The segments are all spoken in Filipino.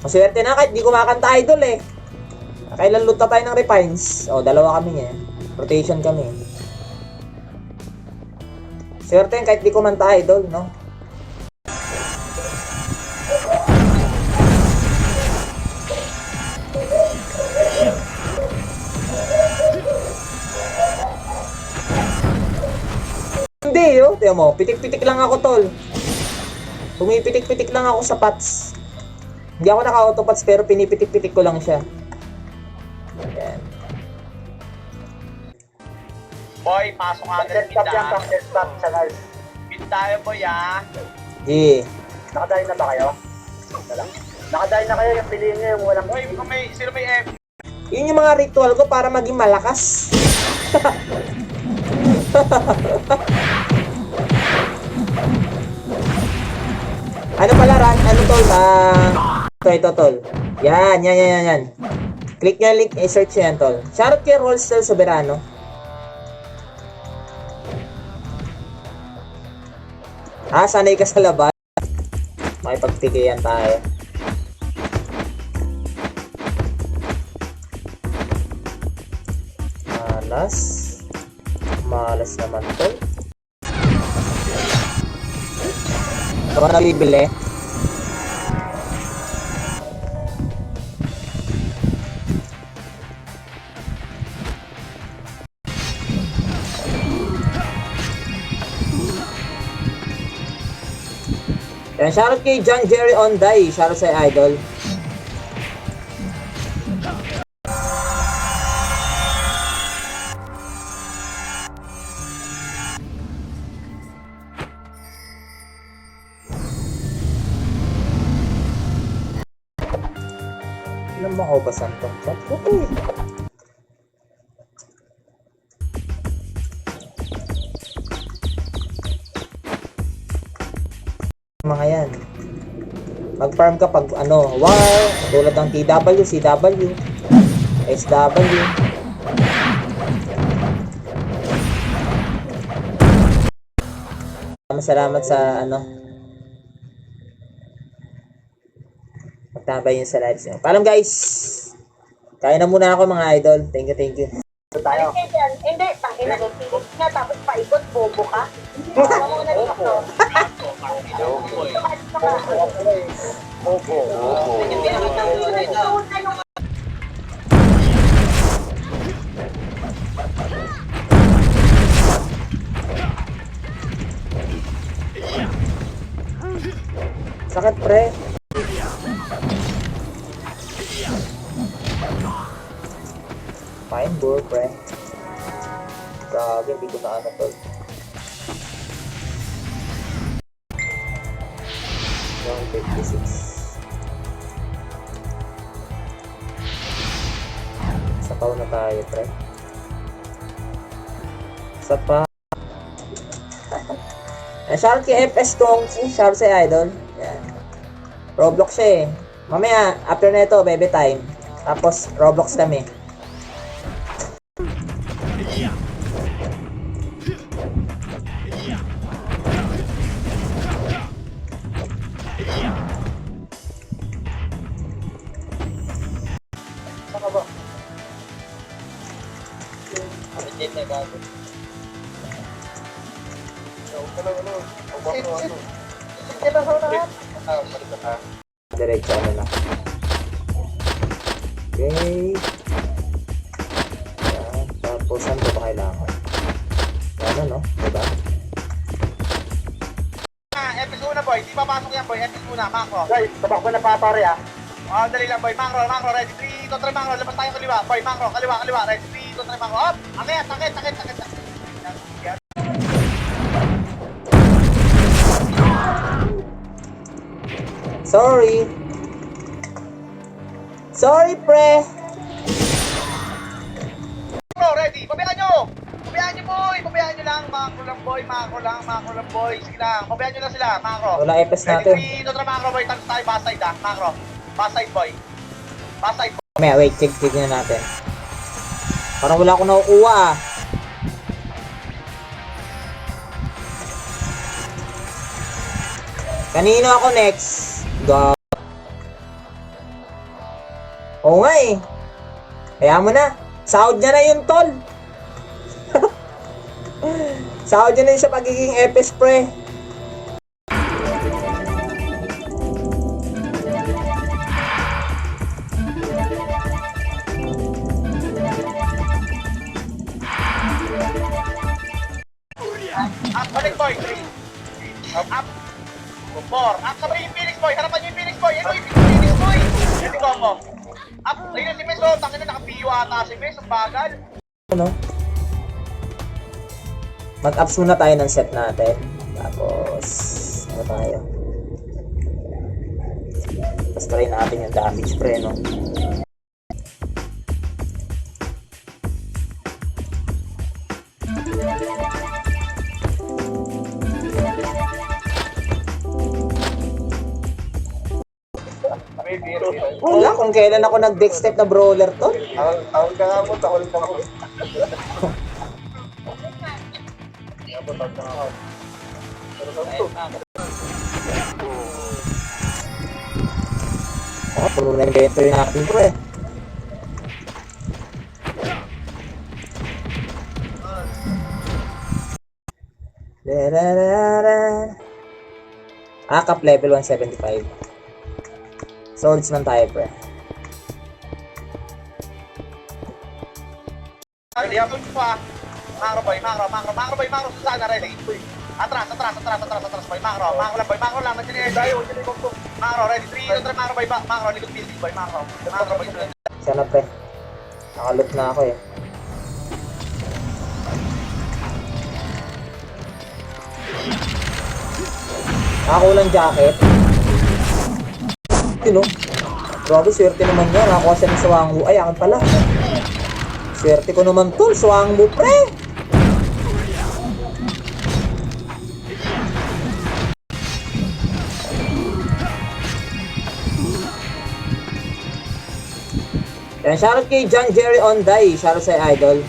Maswerte na kahit di kumakanta idol eh. Kailan loot na tayo ng refines? O, dalawa kami eh. Rotation kami. Swerte yan kahit di kumanta idol, no? Hindi yo, tiyan mo, pitik-pitik lang ako tol. Pumipitik-pitik lang ako sa pots. Hindi ako naka-auto pots pero pinipitik-pitik ko lang siya. Ayan. Boy, pasok ka agad Stop yan, pinta. stop, channel. Pin tayo, boy, ah. G. Nakadain na ba kayo? Nakadain na kayo, yung piliin nyo yung walang... Boy, kung sino may F? Yun yung mga ritual ko para maging malakas. Ano pala ran? Ano tol? Ito tol. Yan. Click nyo link, i-search nyo yan tol. Shoutout kay Rollstel Soberano. Sanay ka sa laban. Makipagtigayan tayo. Malas naman tol. Ako na bibili. Yan, shoutout kay John Jerry Onday. Shoutout sa idol. Ilan ba kaubasan to? Chat ko to eh. Mga yan. Mag-farm ka pag war, tulad ng TW, CW, SW. Salamat sa magtabay yun sa lives nyo. Paalam guys! Kaya na muna ako mga idol. Thank you. Tayo. Hindi, tangina ko. Pilit nga, tapos paikot, bobo ka. Bawa mo na dito. Opo. Sakit pre. Fine bro pre. Grabe, hindi ko na tol. 156. Sapaw na tayo pre. Sapa. Shoutout kay FS Kung Fu, shoutout sa idol. Yan. Roblox siya eh. Mamaya, after na ito, bebe time. Tapos, Roblox kami. Saka ba? Update na gago. Diretso na. Okay. Yan. Tapos, saan ko ba kailangan? Yan no? Diba? Episode muna, boy. Di papasok yan, boy. Episode muna, macro. Guys, tabak ko na papare ah. Dali lang, boy. Macro. Ready? 3, 2, 3, macro. Labas tayo kaliwa. Boy, macro. Kaliwa. Ready? 3, 2, 3, macro. Up! Sakit. Yan. Sorry, pre. Bro, ready? Pabayaan nyo, boy. Pabayaan nyo lang. Macro lang, boy. Sige lang. Pabayaan nyo lang sila, macro. Wala FS natin. Ready? 3, 2, 3, macro, boy. Tapos tayo, backside, macro. Backside, boy. Mamaya, wait. Check na natin. Parang wala akong nakukuha ah. Kanino ako next? Go. Oo nga eh. Kaya mo na. Sahod niya na yun, tol. Sahod niya na yun sa pagiging epes, pre. Up, balik boy. 3. Up. 4. Up, sabay yung Phoenix boy. Harapan niyo yung Phoenix boy. Ito yung Phoenix boy. Ito yung combo. Up. Ayun na si Mes. Oh, tangin na naka-PU ata si Mes. Ang bagal. Ano? Mag-ups muna tayo ng set natin. Tapos, ano tayo? Tapos try natin yung damage, pre, no? Wala kung kailan ako nag-deck step na brawler to. Tawag ka nga mo, tawag ka mo. Puro na inventory natin, pre. Akap level 175. Swordsman tayo, pre. Lihatod ko pa. Macro boy, macro boy, Susana, ready. Atras boy, macro lang, nandiyan yung dayo, nandiyan yung kong. Macro, ready, 3, 2, 3, macro boy, macro, likod building boy, macro boy. Sana, pre. Nakalot na ako eh. Nakakulang jacket. Yun o. Grabe, swerte naman niya. Nakakuha siya ng Swangbu. Ay, akin pala. Swerte ko naman tol. Swangbu, pre. Yan, shoutout kay John Jerry Onday. Shoutout sa idol.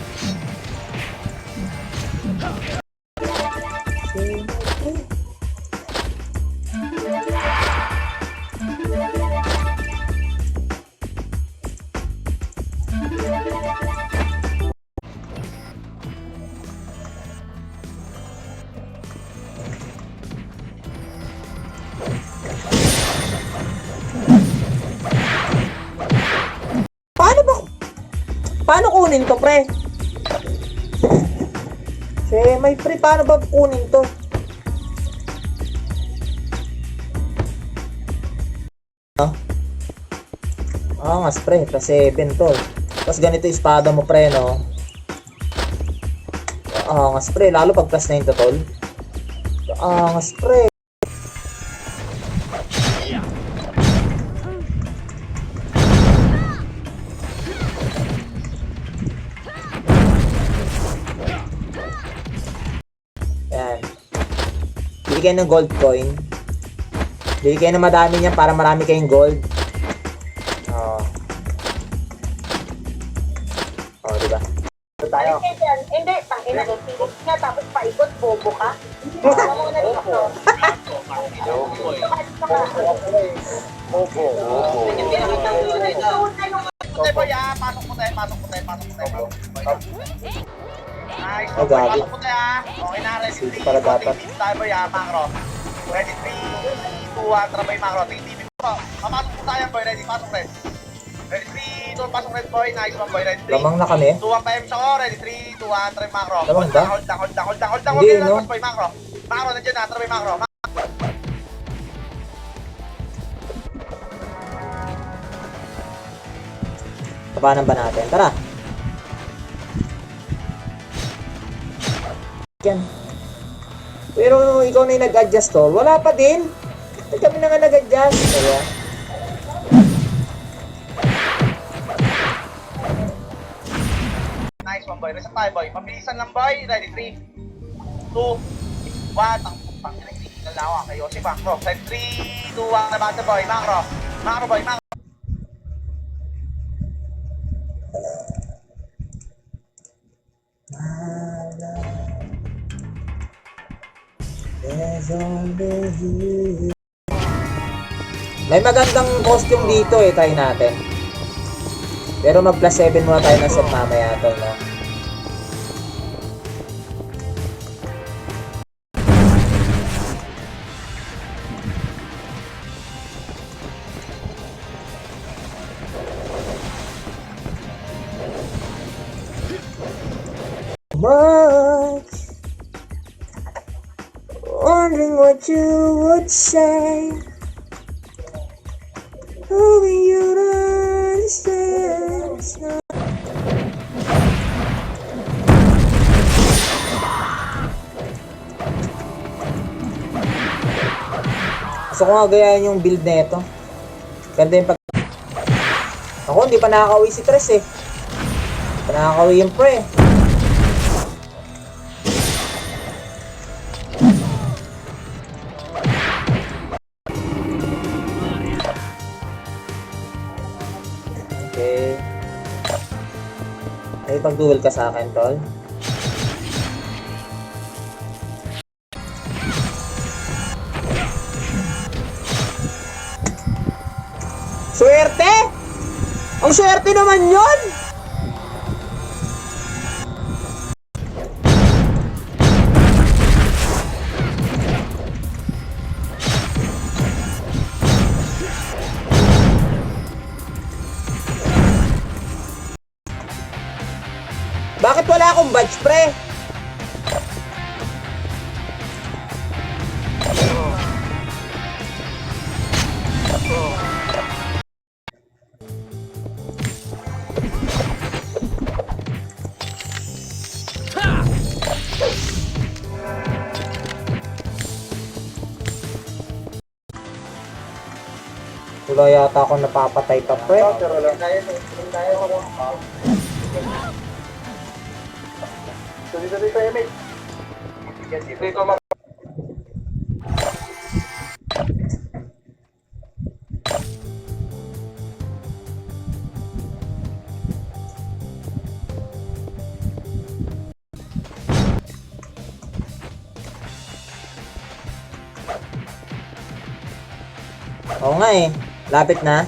Paano kunin to, pre? May pre, paano ba kunin to? Angas, pre. Plus 7 to. Tapos ganito yung espada mo, pre, no? Angas, pre. Lalo pag plus 9 to, tol. Angas, pre. Yan. Bili kayo ng gold coin. Bili kayo ng madami niyan para marami kayong gold. Oh, diba? Tayo. Hindi, tangina. Pilit nga, tapos paikot, bobo ka. Wala mo na dito. Puti boy, pasok puti. Nice, Oh, gabi. pasok puti Okay na, ready, Sige 3, pala dapat. tayo boy, macro. Ready, 3, 2, 1, trabay macro. TV po. Papasok po tayo boy, ready, pasok red. Ready, 3, 2, pasok red boy, nice one boy, ready, 3. Lamang na kami. 2, 1 PM siya ko, ready, 3, 2, 1, try macro. Lamang ba? Hold down, Hindi, no? boy, macro. Macro, nandiyan na, trabay macro. Tapanan ba natin? Tara! Yan. Pero ikaw na yung nag-adjust, tol. Wala pa din. Ba't kami na nga nag-adjust? Kaya. Nice one boy, reset tayo boy. Mabilisan lang boy, ready, 3, 2, 1, ang nalawa kayo. Si macro, ready, 3, 2, 1, nabasa boy, macro. Macro boy, macro. May magandang costume dito eh, try natin. Pero mag plus 7 muna tayo ng set mamaya tol, no? Much wondering what you would say. Hoping you'd understand. It's not gusto ko nga gayahin yung build na ito. Ganda yung pag... Ako, hindi pa nakaka-uwi si Tres eh. Hindi pa nakaka-uwi yung pre. Okay. Ay, pag-duel ka sa akin, tol. Swerte! Ang swerte naman yun! Bakit wala akong badge, pre? Wala yata ako napapatay pa, pre. Pero lang tayo. Tayo ako. Dito tayo, mate. Dito ko Oo nga eh. Lapit na.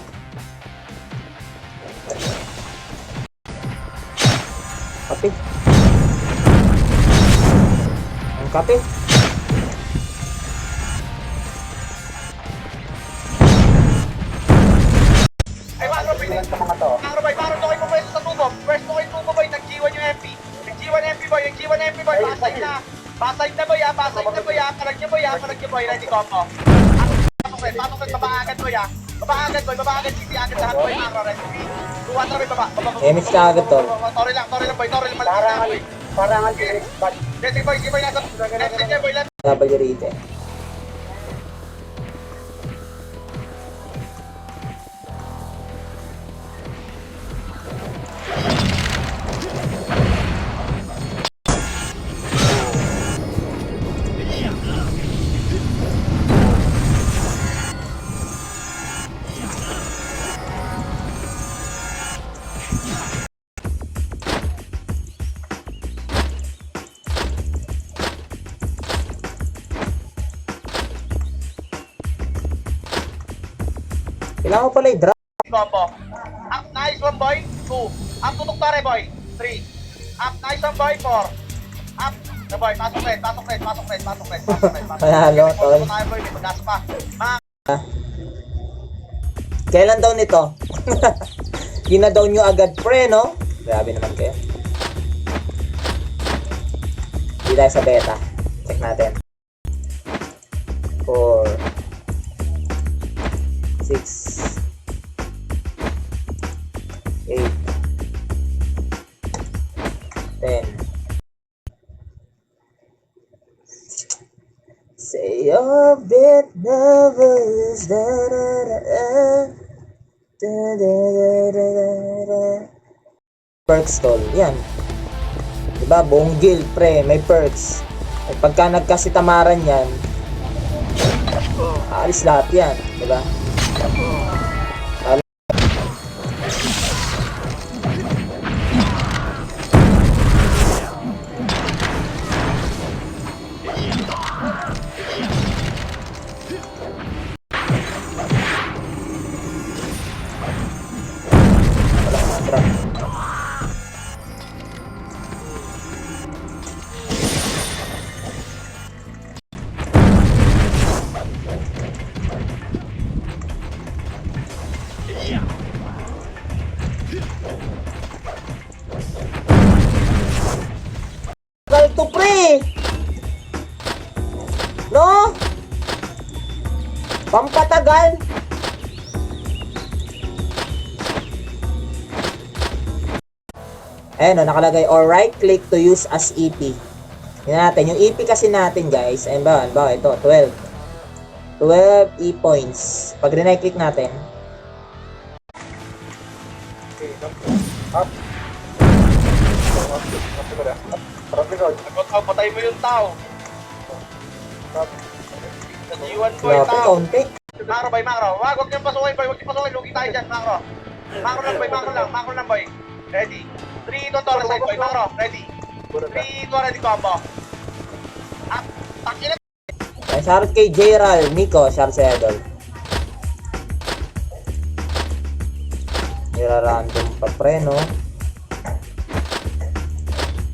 Kape. Ang kape. Ay, Maro Boy, Maro Boy, Maro to kayo pumwesto sa tubo. Pwesto kayo tubo boy, nag-G1 yung MP. Nag-G1 MP boy, nag-G1 MP boy, pasay na. Pasay na boy, pasay na boy, palag niyo boy, palag niyo boy, ready combo. Pasok rin, baba agad boy, baba agad boy, baba agad, sisi agad lahat boy, Maro, recipe. Tuwan na boy, baba. Damage ka agad, tol. Sorry lang boy, sorry lang, malas na boy. parangan din. Sige boy, nasa left side boy, left. Double rate eh. Kailangan ko pala i-drop. Combo. Up, nice one boy, 2. Up, tutok tare boy, 3. Up, nice one boy, 4. Up, na boy, pasok red. Panalo, tol. Tayo boy, may pag-asa pa. Mga Kailan daw nito? Gina-down nyo agad, pre, no? Grabe naman kayo. Hindi tayo sa beta. Check natin. 4 6 8 10 Say you're a bit nervous. Da, da, da, da, da, da, da, da. Perks tol, yan. Diba, buong guild pre, may perks. At pagka nagkasitamaran yan, aalis lahat yan, diba? Tara. Tagal to pre! No? Pampatagal? Ayan o, nakalagay or right click to use as EP. Yan natin. Yung EP kasi natin guys, ayun ba, ito, 12. 12 E points. Pag right click natin, Up. Harap likod. Patay mo yung tao. Up. Nag-iwan boy grabe, tao. kaunti. Macro boy, macro. Huwag niyong pasukin boy, huwag niyong pasukin. Lugi tayo dyan, macro. Macro lang boy. Ready. 3 to the side boy, macro. Ready. 3 to ready combo. Up. Takin na. Ay, shoutout kay J-Ral, Nico, shoutout sa idol. Nira-random pa pre, no?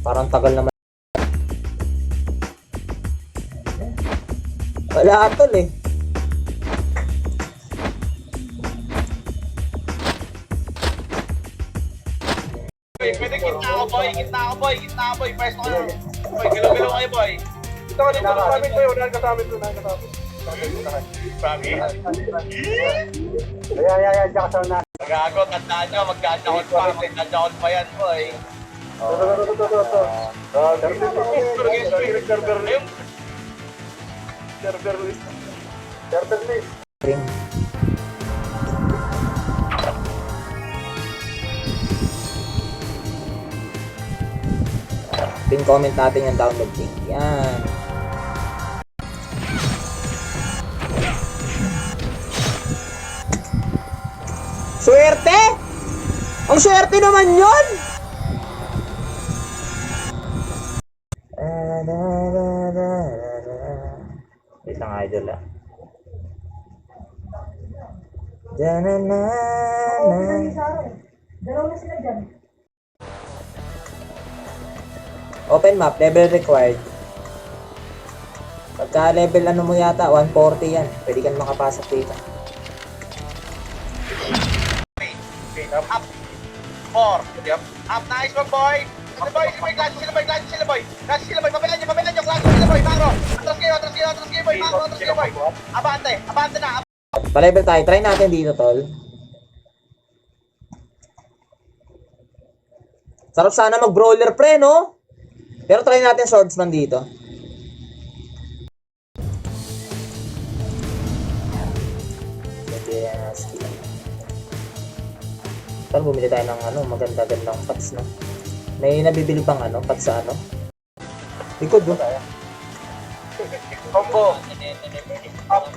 Parang tagal naman. Wala atol eh. Pwede gitna ako boy. Pwesto kayo. Boy, galaw-galaw kayo boy. Ito ka dito sa amin tayo. Unahan ka sa amin. Promise. Ayan. Diyan ka sa unahan. Magago, tandaan nyo, magkakakot pa yan boy. Server list. Ring. Pin comment natin yung download link. Yan. Swerte? Ang swerte naman yun! Wait lang idol ah. Open map, level required. Pagka level ano mo yata, 140 yan. Pwede ka na makapasok dito. Up. 4. Yep. Up. Nice one, boy. Sila boy. Klase sila, boy. Papilan nyo. Klase sila, boy. Macro. Atras kayo, boy. Macro, atras kayo, boy. Abante na. Pa-level tayo. Try natin dito, tol. Sarap sana mag-brawler, pre, no? Pero try natin swordsman dito. Saan bumili tayo ng ano, maganda-gandang pots, no? May nabibili pang ano, pots sa ano? Likod, no? Combo. Up.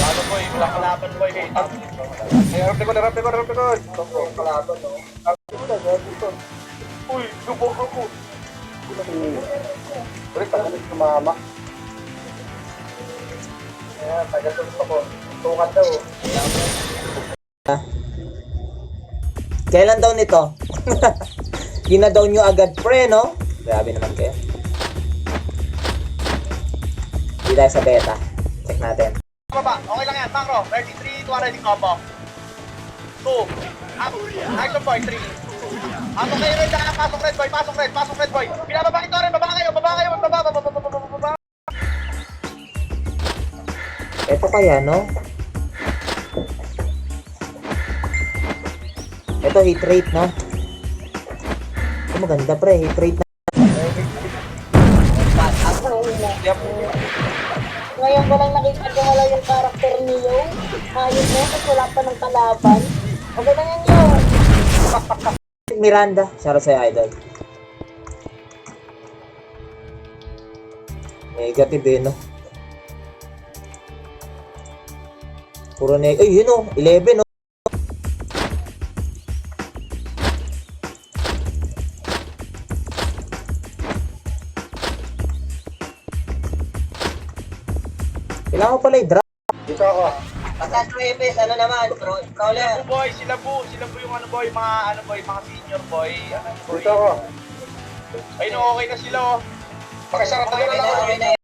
Ano boy, wala kalaban boy. Harap likod. Kalaban, no? Uy, lubog ako. Ulit, pagalit kumama. Ayan, taga-tulit ako. Tukat daw. Kailan daw nito? Gina-down nyo agad, pre, no? Grabe naman kayo. Hindi tayo sa beta. Check natin. Baba, okay lang yan, Macro. Ready, 3, 2, ready, combo. 2, up. Nice one, boy, 3. Pasok kayo red, pasok red, boy. Pinababa ito rin, baba kayo. Baba. Ito kaya, no? Ito, hit rate, no? Ito maganda, pre. Hit rate na. Yep. Ngayon ko lang nakita ko wala yung karakter niyo. Ayun mo, kasi wala pa ng kalaban. Okay na yan yun. Miranda. Shoutout sa'yo, idol. Negative, eh, no? Puro negative. Ay, yun, no? 11, no? Kailangan ko pala i-drop. Dito ako. Pagkas Travis, ano naman, crawler. Sila po yung ano boy, mga senior boy, ano boy. Dito ako. Ayun, okay na sila oh. Pakisarap na lang ako.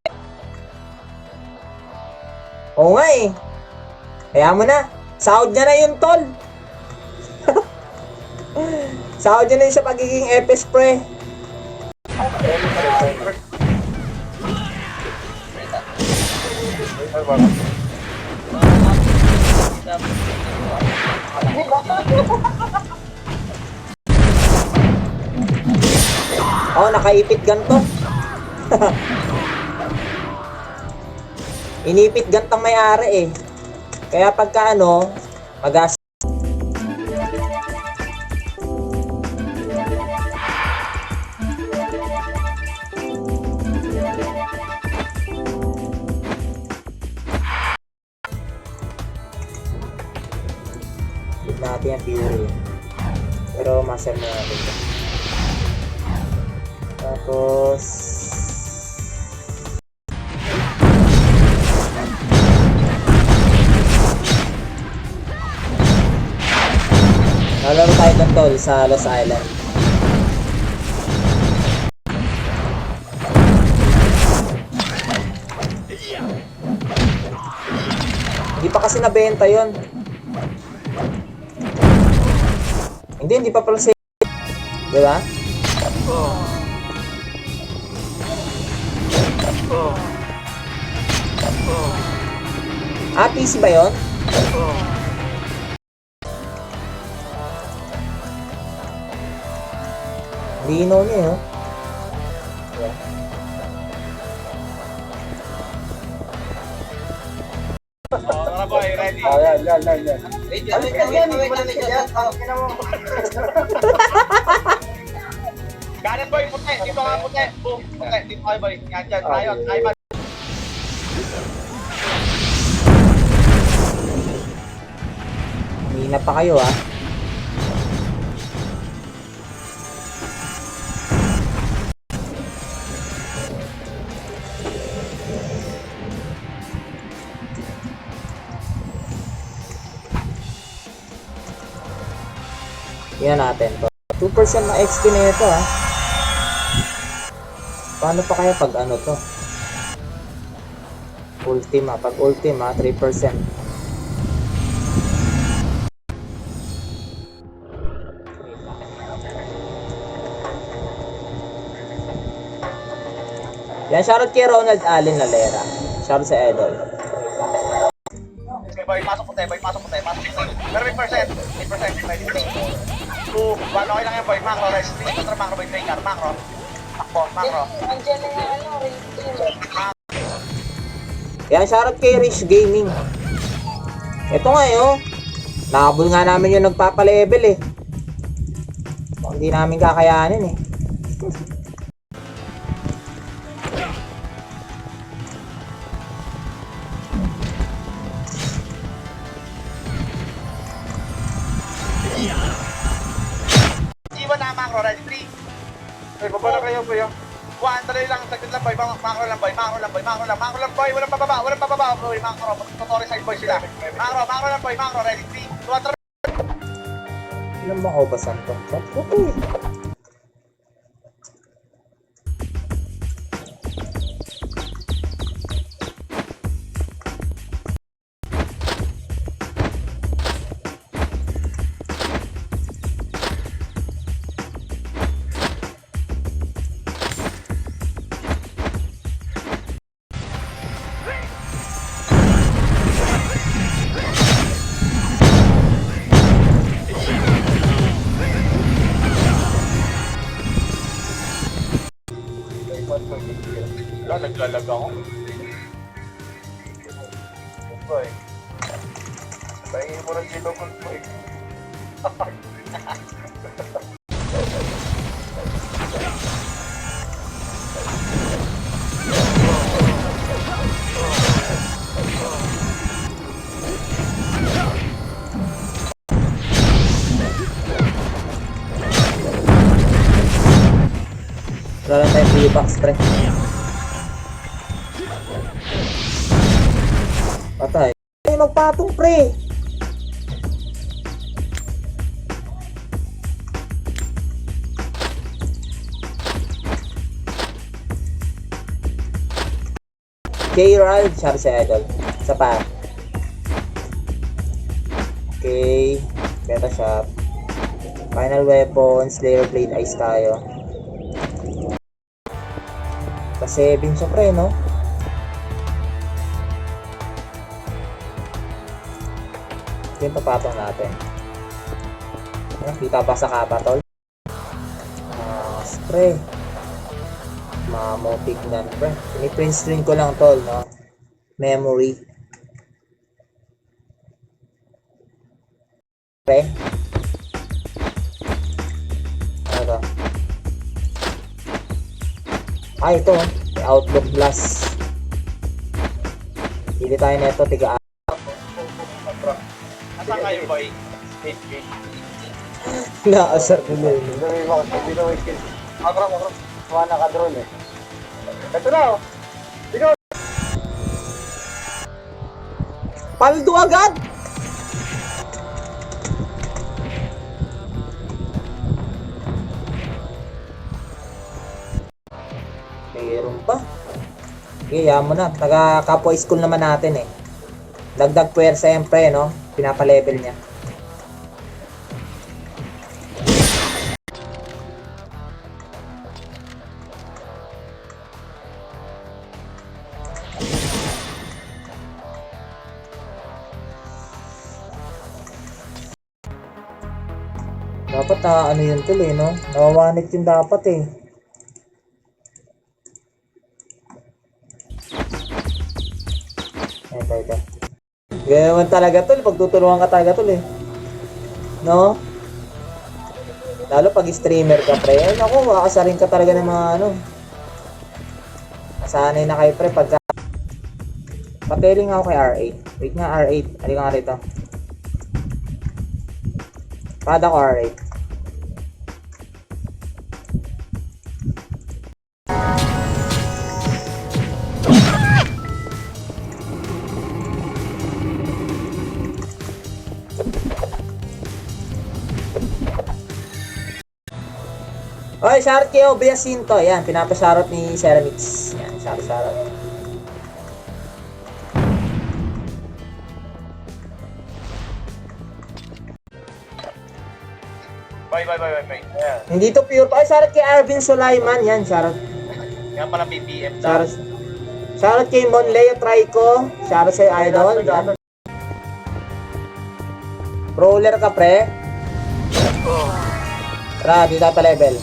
Oo nga eh. Kaya mo na. Sahod niya na yun, tol. Sahod niya na yun sa pagiging epes, pre. Oh, nakaipit ganto. Inipit gantang may-ari eh. Kaya pagka ano, magas. Hit natin ang Fury. Pero master na natin ito. Tapos lalaro tayo doon tol sa Los Island. Hindi pa kasi nabenta yon. Hindi pa pala sale. Diba? Ah, PC ba yun? Lino niya yun. Tara boy, ready. Yan. Wait lang, Kanan boy, puti. Dito ka puti. Boom, puti. Dito kayo boy. Yan dyan, tayo. Tayo ba? Hina pa kayo ah. Yan natin to. 2% na XP na ito ah. Paano pa kaya pag ano to? Ultima. Pag ultima, 3%. Yan, shoutout kay Ronald Allen Lalera. Shoutout sa Idol. Okay boy, pasok puti. Pero may percent. May percent. May percent. 2, 1, okay lang yan boy. Macro, rest. 3, contra macro boy. Trainer, macro. Takbo, macro. Andiyan na yung ano, rating. Yan, shoutout kay Rich Gaming. Ito nga yun. Nakabul nga namin yung nagpapalevel eh. Hindi namin kakayanin eh. Iwan na macro, ready. 3. Ay, baba na kayo boy. 1, dali lang, saglit lang boy. Macro lang boy. Walang pababa boy. Macro, tutorial side boy sila. Macro lang boy. Macro, ready. 3, 2, 3. Ilan ba kaubasan to? Sakto to eh. Wala, naglalag ako. Boy. Pahingin mo ng silo gold boy. Wala lang tayong free box, pre. Patay. Ayun magpatong pre. K-Ride, sabi sa idol. Isa pa. Okay. Beta shop. Final weapon, Slayer Blade Ice tayo. Kasi 7 siya pre, no? Ito yung papatong natin. Ayan, kita pa sa kapa, tol. Spray. Mamotignan, pre. Piniprint screen ko lang, tol, no? Memory. Pre. Ano to? Ito. May Outlook Blast. Pili tayo neto, tiga. Nasaan kayo, boy? Naasar ko na yun. Hindi mo skill. Agro. Mga naka-drone eh. Ito na oh. Ikaw. Paldo agad! Meron pa. Okay, yan mo na. Taga-kapwa school naman natin eh. Dagdag puwersa yan pre, no? Pinapalevel niya. Dapat ano yun tuloy, no? Nawawanit yun dapat eh. Ito. Ganoon talaga tol, pagtutulungan ka talaga tol eh. No? Lalo pag streamer ka pre, ay naku, makakasarin ka talaga ng mga ano. Masanay na kayo pre pagka pateling ako kay R8. Wait nga R8, halika nga rito. Pada ko R8. Oy, shoutout kayo, Biasinto. Yan, pinapashoutout ni Ceramix. Yan, shoutout. Bye. Ayan. Hindi to pure. Ay, shoutout kay Arvin Sulaiman. Yan, shoutout. Yan pala BPM. Shoutout kay Monleo Trico. Shoutout sa'yo, idol. Yan. Brawler ka, pre. Tara, dito pa level.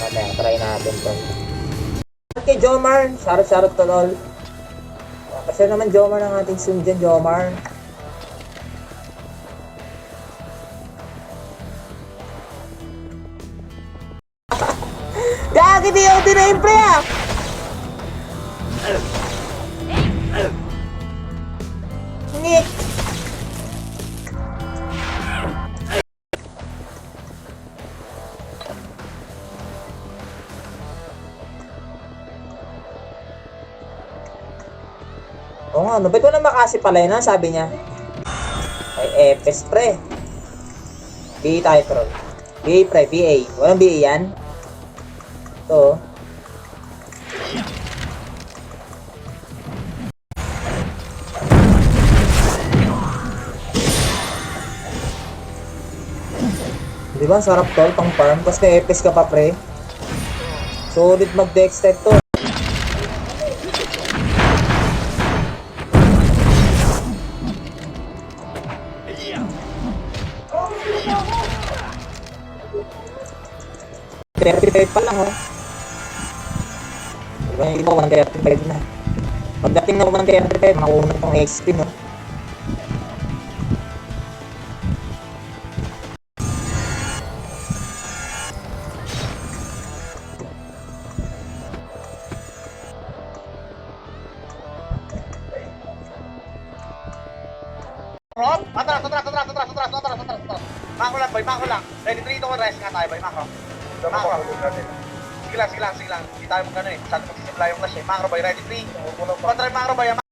Mamaya, try natin to. Kay Jomar, shoutout to lol. Kasi naman Jomar ng ating soon dyan, Jomar. Gagi di yung tinayin pre ah! Nick! Oo nga, no? Ba't wala makasi pala yun, ha? Sabi niya. Ay, Epes, pre. BA tayo, pero. BA, pre. BA. Walang BA yan. Ito. Diba? Sarap tol, pang farm. Tapos may Epes ka pa, pre. Solid mag-dex type to. $35 pa lang, oh. Diba yung iba ko ng $35 na. Pagdating na ko ng $35, makuha itong XP, no? Rob, atras. Mako lang. Ready, 3 to 1, rest nga tayo, boy. Mako. Sige lang. Hindi tayo magano eh. Saan magsisimula yung clash eh. Macro boy, ready, 3. Contra macro boy.